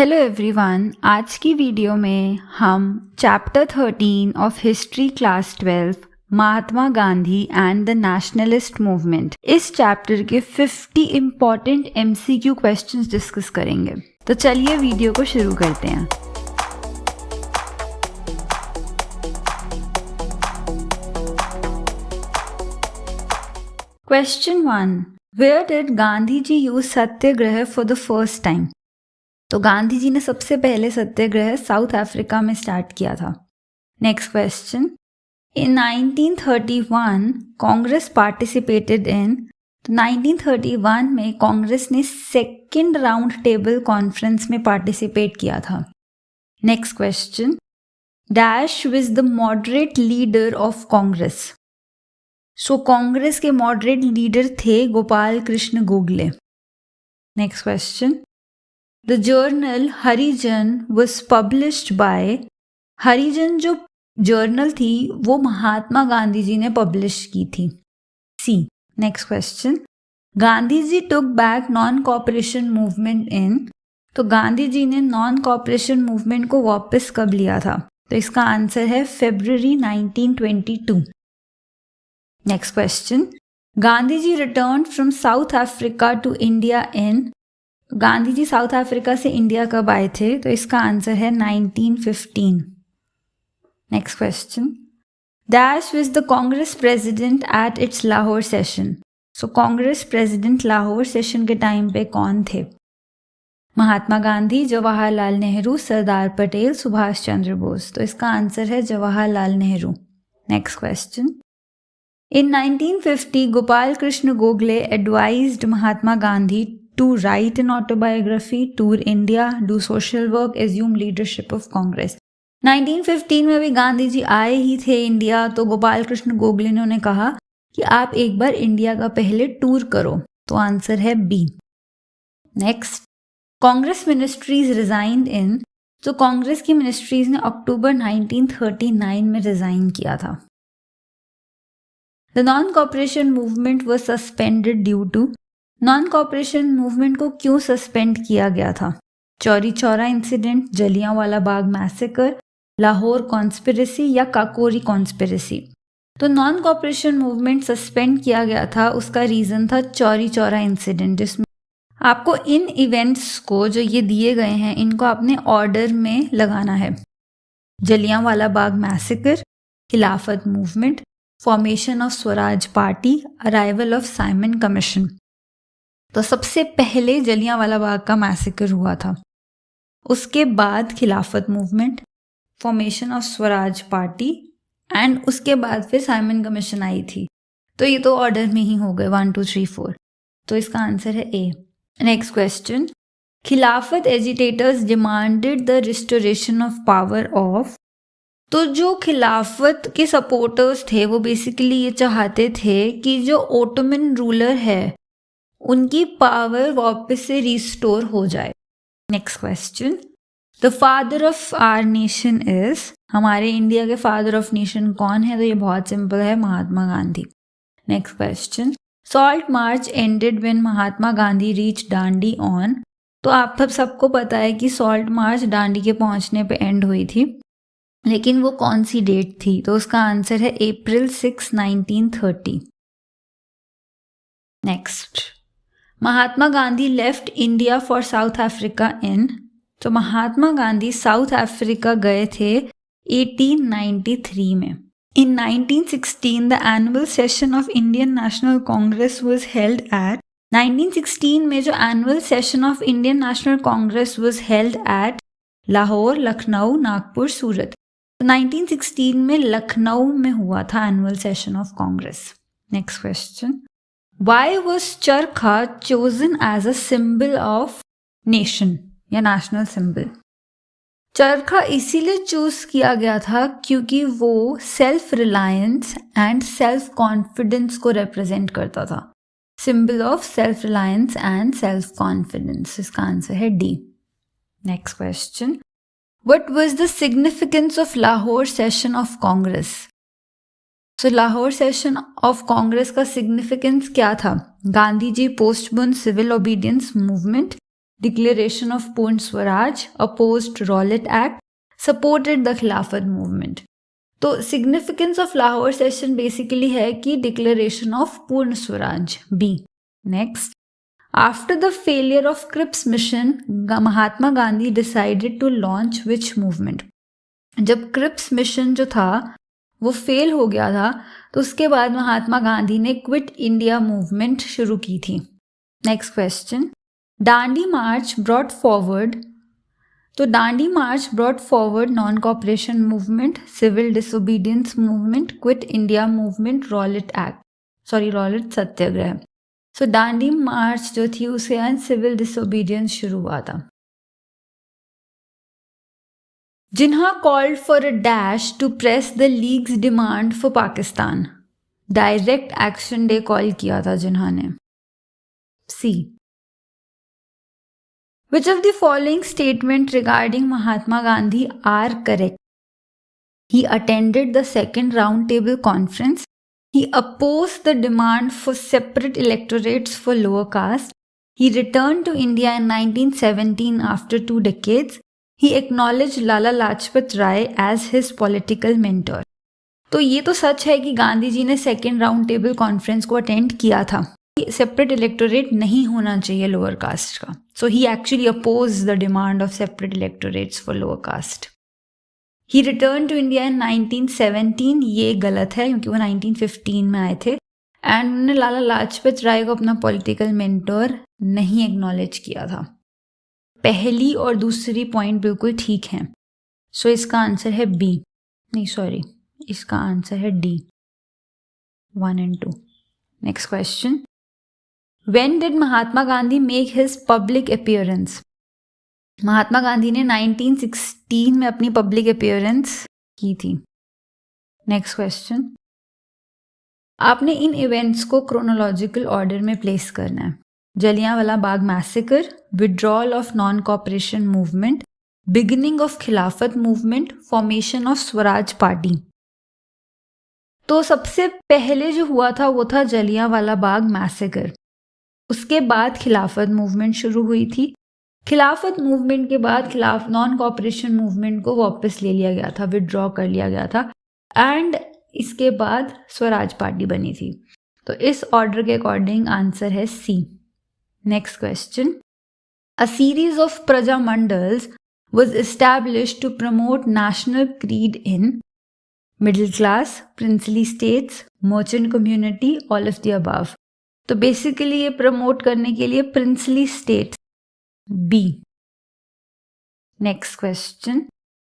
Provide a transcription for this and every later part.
Hello everyone, आज की video में हम chapter 13 of history class 12 Mahatma Gandhi and the nationalist movement इस चैप्टर के 50 इम्पॉर्टेंट MCQ क्वेश्चंस डिस्कस करेंगे। तो चलिए वीडियो को शुरू करते हैं। Question 1, where did Gandhi ji use satyagraha for the first time? तो गांधी जी ने सबसे पहले सत्याग्रह साउथ अफ्रीका में स्टार्ट किया था। Next question, in 1931 Congress participated in, तो 1931 में कांग्रेस ने सेकेंड राउंड टेबल कॉन्फ्रेंस में पार्टिसिपेट किया था। Next question, dash was the moderate leader of Congress? So Congress के मॉडरेट लीडर थे Gopal Krishna Gokhale. Next question, The journal Harijan was published by, हरिजन जो जर्नल थी वो महात्मा गांधी जी ने पब्लिश की थी। C. Next question, Gandhi ji took back non cooperation movement in, तो गांधी जी ने नॉन कॉपरेशन मूवमेंट को वापस कब लिया था? तो इसका आंसर है February 1922। Next question, Gandhi ji return from South Africa to India in, Gandhi ji South Africa से इंडिया कब आए थे? तो इसका आंसर है 1915। Next question, dash was the Congress president at its Lahore session? So Congress president Lahore session के टाइम पे कौन थे? महात्मा गांधी, जवाहरलाल नेहरू, सरदार पटेल, सुभाष चंद्र बोस। तो इसका आंसर है Jawaharlal Nehru. Next question, in 1950 Gopal Krishna Gokhale advised Mahatma Gandhi to write an autobiography, tour India, do social work, assume leadership of Congress। 1915 में भी गांधी जी आए ही थे इंडिया, तो गोपाल कृष्ण गोखले ने उन्हें कहा कि आप एक बार इंडिया का पहले टूर करो। तो आंसर है B. Next, Congress ministries resigned in, तो कांग्रेस की मिनिस्ट्रीज ने अक्टूबर 1939 में रिजाइन किया था। The non cooperation movement was suspended due to, non cooperation movement को क्यों सस्पेंड किया गया था? Chauri Chaura incident, Jallianwala Bagh massacre, Lahore conspiracy या काकोरी कॉन्स्पिरेसी? तो नॉन कॉपरेशन मूवमेंट सस्पेंड किया गया था, उसका रीज़न था चौरी चौरा इंसिडेंट, जिसमें आपको इन इवेंट्स को जो ये दिए गए हैं इनको अपने ऑर्डर में लगाना है। जलियांवाला बाग मैसेकर, खिलाफत movement, formation of Swaraj party, arrival of Simon commission. तो सबसे पहले जलियांवाला बाग का मैसेकर हुआ था, उसके बाद खिलाफत movement, formation of Swaraj party and उसके बाद फिर साइमन कमीशन आई थी। तो ये तो ऑर्डर में ही हो गए 1 2 3 4। तो इसका आंसर है ए। नेक्स्ट क्वेश्चन, खिलाफत agitators demanded the restoration of power of, तो जो खिलाफत के सपोर्टर्स थे वो बेसिकली ये चाहते थे कि जो ओटोमन रूलर है उनकी पावर वापस से रिस्टोर हो जाए। Next question, the father of our nation is, हमारे इंडिया के फादर ऑफ नेशन कौन है? तो ये बहुत सिंपल है, Mahatma Gandhi. Next question, salt march ended when Mahatma Gandhi reach Dandi on, तो आप सबको पता है कि सॉल्ट मार्च दांडी के पहुंचने पे एंड हुई थी, लेकिन वो कौन सी डेट थी? तो उसका आंसर है April 6, 1930। Next, Mahatma Gandhi left India for South Africa in, तो महात्मा गांधी साउथ अफ्रीका गए थे 1893 में। In 1916 the annual session of Indian National Congress was held at, 1916 में जो annual session of Indian National Congress was held at Lahore, Lucknow, Nagpur, Surat. तो 1916 में लखनऊ में हुआ था annual session of Congress. Next question, Why was चरखा chosen as a symbol of nation या national symbol? चरखा इसीलिए चूज किया गया था क्योंकि वो self reliance and self confidence को रिप्रेजेंट करता था। Symbol of self reliance and self confidence. इसका आंसर है D. Next question, What was the significance of Lahore session of Congress? So Lahore session of Congress का सिग्निफिकेंस क्या था? Gandhi ji postpone civil obedience movement, declaration of Purna Swaraj, opposed Rowlatt Act, supported the Khilafat movement. तो significance of Lahore session basically है कि declaration of Purna Swaraj, B. Next, after the failure of Cripps mission Mahatma Gandhi decided to launch which movement. जब Cripps mission जो था वो fail हो गया था तो उसके बाद महात्मा गांधी ने क्विट इंडिया मूवमेंट शुरू की थी। Next question, Dandi march brought forward. तो Dandi march brought forward non cooperation movement, civil disobedience movement, quit India movement, Rowlatt satyagraha. So Dandi march जो थी उसे आज सिविल डिसोबीडियंस शुरू हुआ था। Jinnah called for a dash to press the League's demand for Pakistan. Direct action day call किया था जिन्हा ने, सी। Which of the following statement regarding Mahatma Gandhi are correct? He attended the second round table conference. He opposed the demand for separate electorates for lower caste. He returned to India in 1917 after 2 decades. He acknowledged Lala Lajpat Rai as his political mentor. तो ये तो सच है कि गांधी जी ने second round table conference को attend किया था। Separate electorate नहीं होना चाहिए लोअर कास्ट का, so he actually oppose the demand of separate electorates for lower caste. He return to India in 1917, ये गलत है क्योंकि वो 1915 में आए थे, एंड उन्होंने लाला लाजपत राय को अपना पॉलिटिकल मेंटोर नहीं एक्नॉलेज किया था। पहली और दूसरी पॉइंट बिल्कुल ठीक हैं, सो इसका आंसर है बी, नहीं सॉरी, इसका आंसर है D, 1 and 2। Next question, When did Mahatma Gandhi make his public appearance? Mahatma Gandhi ने 1916 में अपनी पब्लिक अपीयरेंस की थी। नेक्स्ट क्वेश्चन, आपने इन इवेंट्स को क्रोनोलॉजिकल ऑर्डर में प्लेस करना है। Jallianwala Bagh massacre, withdrawal of non cooperation movement, beginning of Khilafat movement, formation of Swaraj Party. तो सबसे पहले जो हुआ था वो था जलियांवाला बाग मैसेकर, उसके बाद खिलाफत मूवमेंट शुरू हुई थी। खिलाफत मूवमेंट के बाद नॉन कॉपरेशन मूवमेंट को वापस ले लिया गया था, विड्रॉ कर लिया गया था, एंड इसके बाद स्वराज पार्टी बनी थी। तो इस ऑर्डर के अकॉर्डिंग आंसर है C. Next question, a series of Praja Mandals was established to promote national creed in middle class, princely states, merchant community, all of the above। तो बेसिकली ये प्रमोट करने के लिए princely states, B. Next question,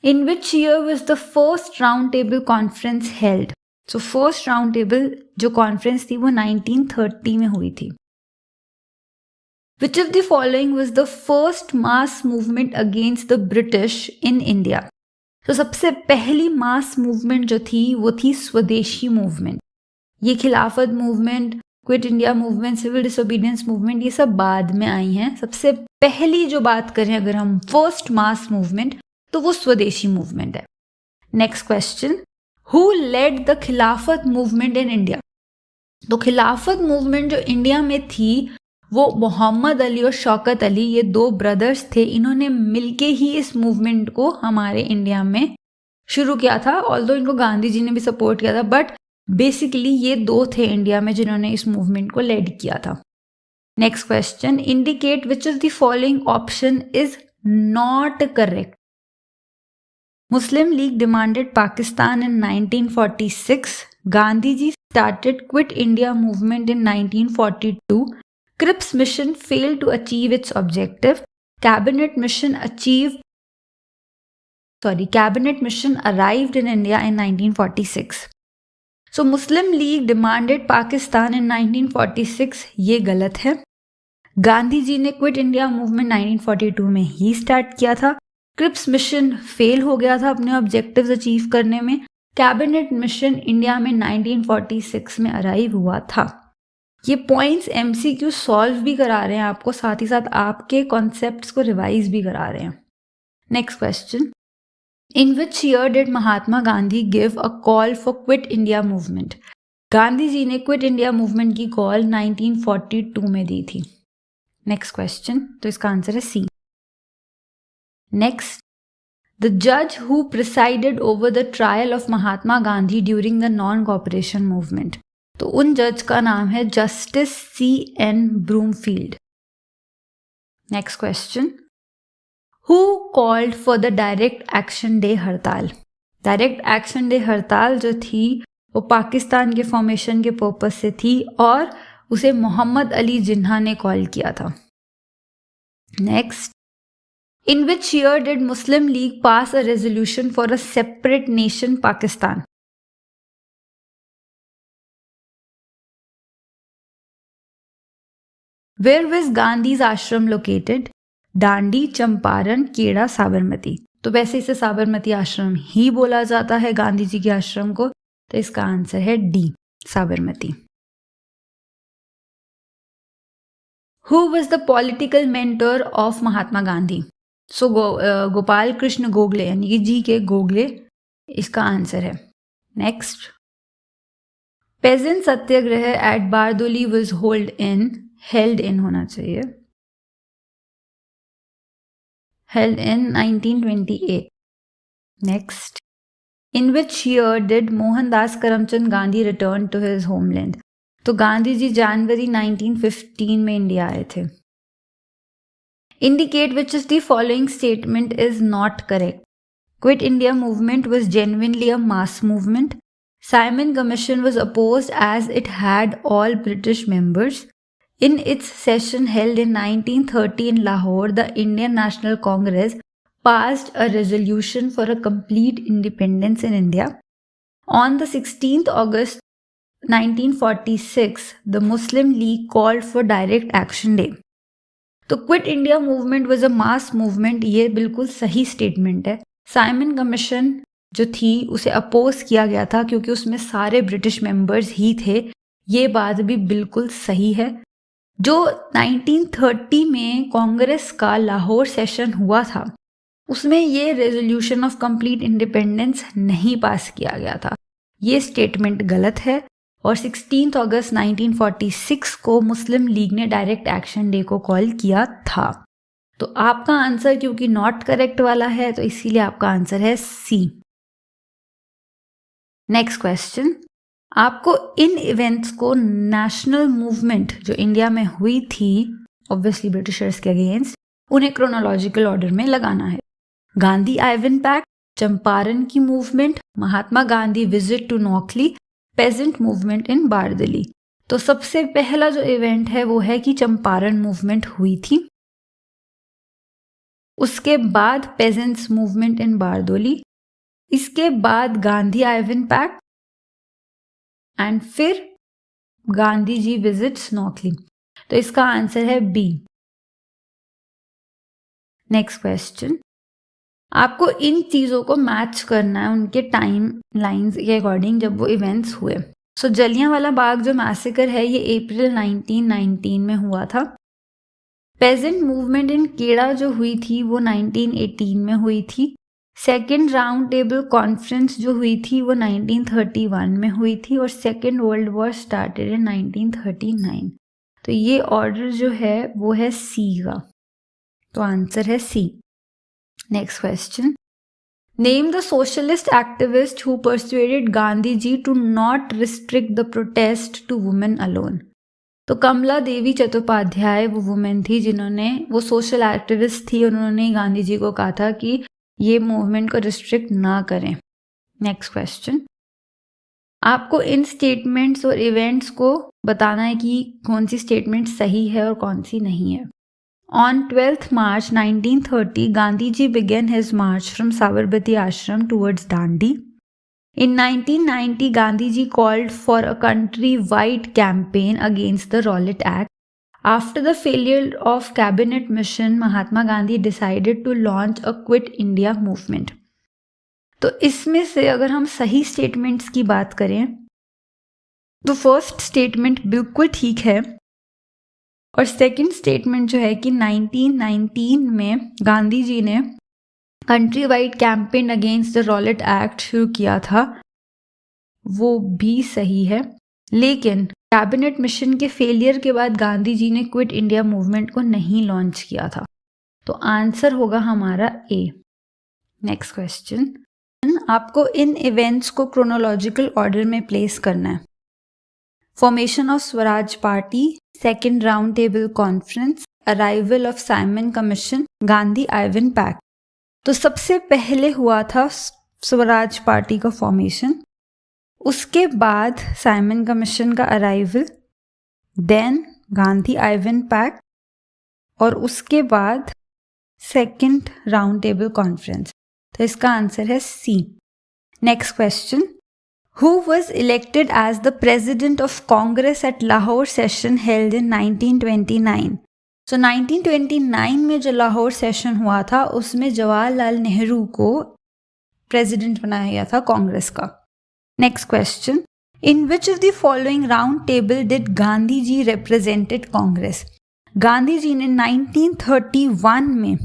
in which year was the first round table conference held. So first round table जो conference थी वो 1930 में हुई थी। Which of the following was the first mass movement against the British in India. तो सबसे पहली mass movement जो थी वो थी स्वदेशी मूवमेंट। ये Khilafat movement, quit India movement, civil disobedience movement, ये सब बाद में आई हैं। सबसे पहली जो बात करें अगर हम फर्स्ट मास मूवमेंट, तो वो स्वदेशी मूवमेंट है। Next question, who led the Khilafat movement in India. तो खिलाफत मूवमेंट जो इंडिया में थी वो मोहम्मद अली और शौकत अली, ये 2 ब्रदर्स थे, इन्होंने मिलके ही इस मूवमेंट को हमारे इंडिया में शुरू किया था। ऑल्दो इनको गांधी जी ने भी सपोर्ट किया था, बट बेसिकली ये 2 थे इंडिया में जिन्होंने इस मूवमेंट को लीड किया था। Next question, indicate which of the following option is not correct. Muslim League demanded Pakistan in 1946, Gandhi ji started quit India movement in 1942, Cripps mission failed to achieve its objective, cabinet mission arrived in India in 1946। So Muslim League demanded Pakistan in 1946, ये गलत है। गांधी जी ने quit India movement 1942 में ही start किया था। Cripps mission fail हो गया था अपने ऑब्जेक्टिव्स अचीव करने में। कैबिनेट मिशन इंडिया में 1946 में अराइव हुआ था। ये पॉइंट्स MCQ सॉल्व भी करा रहे हैं आपको, साथ ही साथ आपके कॉन्सेप्ट्स को रिवाइज भी करा रहे हैं। Next question, in which year did Mahatma Gandhi give a call for quit India movement. Gandhi ji ने क्विट इंडिया मूवमेंट की कॉल 1942 में दी थी। नेक्स्ट क्वेश्चन, तो इसका आंसर है सी। नेक्स्ट, द जज who presided over the trial of Mahatma Gandhi during the non cooperation movement. तो उन जज का नाम है justice C.N. Broomfield. Next question, who called for the direct action day हड़ताल। डायरेक्ट एक्शन डे हड़ताल जो थी वो पाकिस्तान के फॉर्मेशन के पर्पस से थी और उसे मोहम्मद अली जिन्ना ने कॉल किया था। Next, in which year did Muslim League pass a resolution for a separate nation Pakistan. Where was Gandhi's ashram located. Dandi, Champaran, केड़ा, साबरमती। तो वैसे इसे साबरमती आश्रम ही बोला जाता है गांधी जी के आश्रम को, तो इसका आंसर है D, Sabarmati. Who was the political mentor of Mahatma Gandhi. So Gopal Krishna Gokhale यानी कि जी के गोखले इसका आंसर है। Next, peasant satyagraha at Bardoli was held in होना चाहिए, held in 1928. Next, in which year did Mohandas Karamchand Gandhi return to his homeland? तो गांधी जी जनवरी 1915 में India आए थे। Indicate which is the following statement is not correct. Quit India movement was genuinely a mass movement. Simon Commission was opposed as it had all British members. In its session held in 1930 in Lahore, the Indian National Congress passed a resolution for a complete independence in India. On the 16th August 1946, the Muslim League called for Direct Action Day. तो quit India movement was a mass movement, ये बिल्कुल सही statement है। Simon commission जो थी उसे oppose किया गया था क्योंकि उसमें सारे ब्रिटिश मेंबर्स ही थे, ये बात भी बिल्कुल सही है। जो 1930 में कांग्रेस का लाहौर सेशन हुआ था उसमें ये रेजोल्यूशन ऑफ कंप्लीट इंडिपेंडेंस नहीं पास किया गया था, ये स्टेटमेंट गलत है। और 16 अगस्त 1946 को मुस्लिम लीग ने डायरेक्ट एक्शन डे को कॉल किया था। तो आपका आंसर क्योंकि नॉट करेक्ट वाला है तो इसीलिए आपका आंसर है सी। नेक्स्ट क्वेश्चन, आपको इन इवेंट्स को नेशनल मूवमेंट जो इंडिया में हुई थी ऑब्वियसली ब्रिटिशर्स के अगेंस्ट, उन्हें क्रोनोलॉजिकल ऑर्डर में लगाना है। गांधी आइवन पैक्ट, चंपारण की movement, Mahatma Gandhi visit to Noakhali, peasant movement in Bardoli. तो सबसे पहला जो इवेंट है वो है कि चंपारण मूवमेंट हुई थी, उसके बाद पेजेंट्स मूवमेंट इन बारदोली, इसके बाद गांधी आइवन पैक्ट एंड फिर गांधी जी विजिट्स नौखली। तो इसका आंसर है बी। नेक्स्ट क्वेश्चन, आपको इन चीज़ों को मैच करना है उनके टाइम लाइन्स के अकॉर्डिंग जब वो इवेंट्स हुए। सो जलियांवाला बाग जो मैसेकर है ये अप्रैल 1919 में हुआ था। पेजेंट मूवमेंट इन केड़ा जो हुई थी वो 1918 में हुई थी। सेकेंड राउंड टेबल कॉन्फ्रेंस जो हुई थी वो 1931 में हुई थी और second world war started in 1939। तो ये ऑर्डर जो है वो है सी का, तो आंसर है सी। Next question. Name the socialist activist who persuaded Gandhi ji to not restrict the protest to women alone. तो कमला देवी चट्टोपाध्याय वो वुमेन थी जिन्होंने, वो सोशल एक्टिविस्ट थी, उन्होंने गांधी जी को कहा था कि ये मूवमेंट को रिस्ट्रिक्ट ना करें। नेक्स्ट क्वेश्चन, आपको इन स्टेटमेंट्स और इवेंट्स को बताना है कि कौन सी स्टेटमेंट सही है और कौन सी नहीं है। On 12th March 1930, Gandhi ji began his march from Sabarmati Ashram towards Dandi. In 1990, Gandhi ji called for a country-wide campaign against the Rowlatt Act. After the failure of cabinet mission, Mahatma Gandhi decided to launch a Quit India movement. तो इसमें से अगर हम सही statements की बात करें तो फर्स्ट स्टेटमेंट बिल्कुल ठीक है और सेकंड स्टेटमेंट जो है कि 1919 में गांधी जी ने country wide campaign against the Rowlatt act शुरू किया था वो भी सही है। लेकिन कैबिनेट मिशन के फेलियर के बाद गांधी जी ने क्विट इंडिया मूवमेंट को नहीं लॉन्च किया था। तो आंसर होगा हमारा ए। नेक्स्ट क्वेश्चन, आपको इन इवेंट्स को क्रोनोलॉजिकल ऑर्डर में प्लेस करना है। Formation of Swaraj party, second round table conference, arrival of Simon commission, Gandhi Irwin pact. तो सबसे पहले हुआ था स्वराज पार्टी का फॉर्मेशन, उसके बाद साइमन कमीशन का arrival, then Gandhi Irwin pact और उसके बाद सेकेंड राउंड टेबल कॉन्फ्रेंस। तो इसका आंसर है C. Next question, who was elected as the president of Congress at Lahore session held in 1929। So 1929 में जो लाहौर सेशन हुआ था उसमें जवाहरलाल नेहरू को प्रेजिडेंट बनाया गया था कांग्रेस का। Next question, in which of the following round table did Gandhi ji represented Congress. Gandhi ji ने 1931 में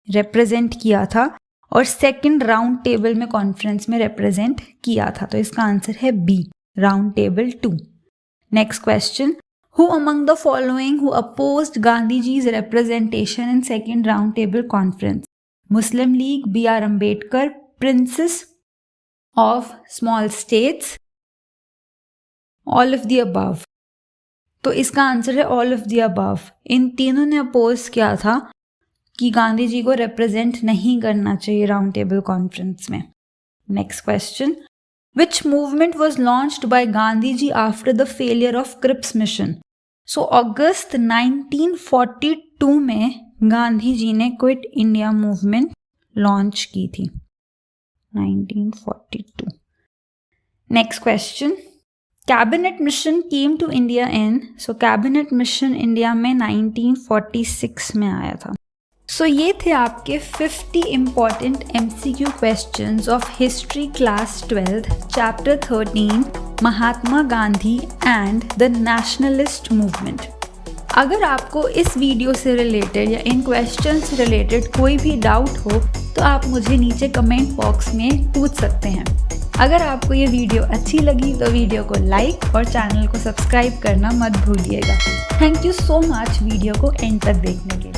रिप्रेजेंट किया था और सेकेंड राउंड टेबल में कॉन्फ्रेंस में रिप्रेजेंट किया था। तो इसका आंसर है B, round table 2। Next question, who among the following who opposed Gandhi ji's representation in second round table conference. Muslim League, B R Ambedkar, princes of small states, all of the above. तो इसका answer है all of the above. इन तीनों ने oppose किया था कि गांधी जी को represent नहीं करना चाहिए राउंड टेबल कॉन्फ्रेंस में। Next question, which movement was launched by Gandhi ji after the failure of Cripps mission. So अगस्त 1942 में गांधी जी ने क्विट इंडिया मूवमेंट लॉन्च की थी, 1942। Next question, cabinet mission came to India in. So cabinet mission India में 1946 में आया था। सो ये थे आपके 50 important MCQ questions of history class 12 chapter 13 Mahatma Gandhi and the nationalist movement. अगर आपको इस वीडियो से रिलेटेड या इन क्वेश्चन से रिलेटेड कोई भी डाउट हो तो आप मुझे नीचे कमेंट बॉक्स में पूछ सकते हैं। अगर आपको ये वीडियो अच्छी लगी तो वीडियो को लाइक और चैनल को सब्सक्राइब करना मत भूलिएगा। Thank you so much video को एंड तक देखने के लिए।